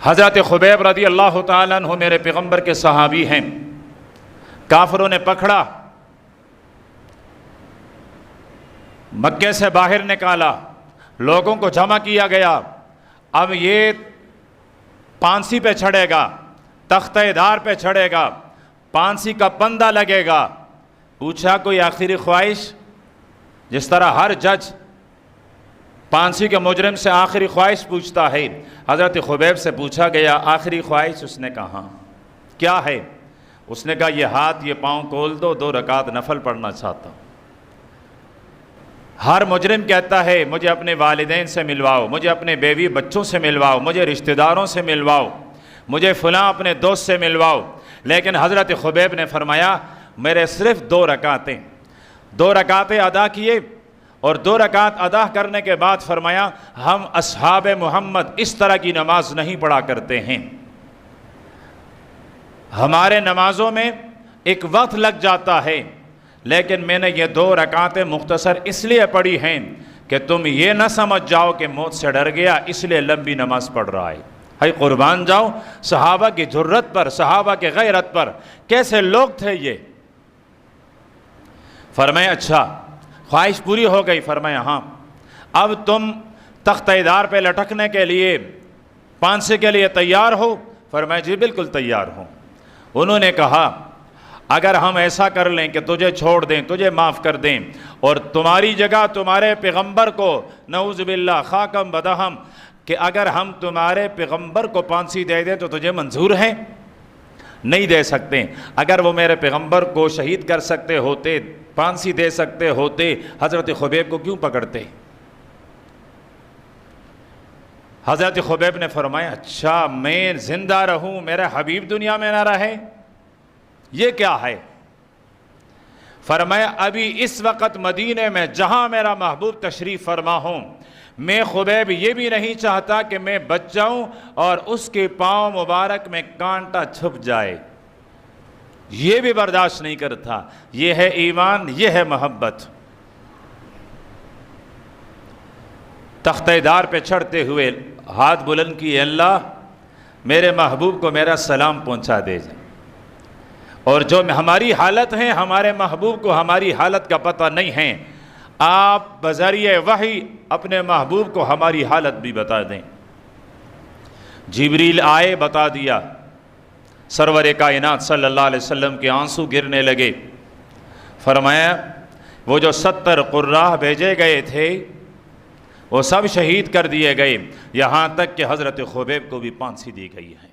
حضرت خبیب رضی اللہ تعالیٰ عنہ میرے پیغمبر کے صحابی ہیں، کافروں نے پکڑا، مکے سے باہر نکالا، لوگوں کو جمع کیا گیا، اب یہ پانسی پہ چڑھے گا، تختہ دار پہ چڑھے گا، پانسی کا پندہ لگے گا۔ پوچھا کوئی آخری خواہش؟ جس طرح ہر جج پانسی کے مجرم سے آخری خواہش پوچھتا ہے، حضرت خبیب سے پوچھا گیا آخری خواہش؟ اس نے کہا کیا ہے؟ اس نے کہا یہ ہاتھ یہ پاؤں کھول دو، 2 رکعت نفل پڑھنا چاہتا ہوں۔ ہر مجرم کہتا ہے مجھے اپنے والدین سے ملواؤ، مجھے اپنے بیوی بچوں سے ملواؤ، مجھے رشتہ داروں سے ملواؤ، مجھے فلاں اپنے دوست سے ملواؤ، لیکن حضرت خبیب نے فرمایا میرے صرف 2 رکعتیں، 2 رکعتیں ادا کیے، اور 2 رکعت ادا کرنے کے بعد فرمایا ہم اصحاب محمد اس طرح کی نماز نہیں پڑھا کرتے ہیں، ہمارے نمازوں میں ایک وقت لگ جاتا ہے، لیکن میں نے یہ 2 رکعتیں مختصر اس لیے پڑھی ہیں کہ تم یہ نہ سمجھ جاؤ کہ موت سے ڈر گیا اس لیے لمبی نماز پڑھ رہا ہے۔ ہائی قربان جاؤ صحابہ کی جرت پر، صحابہ کی غیرت پر، کیسے لوگ تھے یہ۔ فرمایا اچھا خواہش پوری ہو گئی؟ فرمایا ہاں۔ اب تم تختہ دار پہ لٹکنے کے لیے، پانسے کے لیے تیار ہو؟ فرمایا جی بالکل تیار ہوں۔ انہوں نے کہا اگر ہم ایسا کر لیں کہ تجھے چھوڑ دیں، تجھے معاف کر دیں، اور تمہاری جگہ تمہارے پیغمبر کو، نعوذ باللہ خاکم بدہم، کہ اگر ہم تمہارے پیغمبر کو پانسی دے دیں تو تجھے منظور ہے؟ نہیں دے سکتے۔ اگر وہ میرے پیغمبر کو شہید کر سکتے ہوتے، پانسی دے سکتے ہوتے، حضرت خبیب کو کیوں پکڑتے؟ حضرت خبیب نے فرمایا اچھا میں زندہ رہوں، میرا حبیب دنیا میں نہ رہے، یہ کیا ہے؟ فرمایا ابھی اس وقت مدینے میں جہاں میرا محبوب تشریف فرما ہوں، میں خبیب یہ بھی نہیں چاہتا کہ میں بچ جاؤں اور اس کے پاؤں مبارک میں کانٹا چھپ جائے، یہ بھی برداشت نہیں کرتا۔ یہ ہے ایمان، یہ ہے محبت۔ تختہ دار پہ چڑھتے ہوئے ہاتھ بلند کیے، اللہ میرے محبوب کو میرا سلام پہنچا دے جائے، اور جو ہماری حالت ہے ہمارے محبوب کو ہماری حالت کا پتہ نہیں ہے، آپ بذریعہ وحی اپنے محبوب کو ہماری حالت بھی بتا دیں۔ جبریل آئے، بتا دیا، سرور کائنات صلی اللہ علیہ وسلم کے آنسو گرنے لگے۔ فرمایا وہ جو 70 قراء بھیجے گئے تھے وہ سب شہید کر دیے گئے، یہاں تک کہ حضرت خبیب کو بھی پانسی دی گئی ہے۔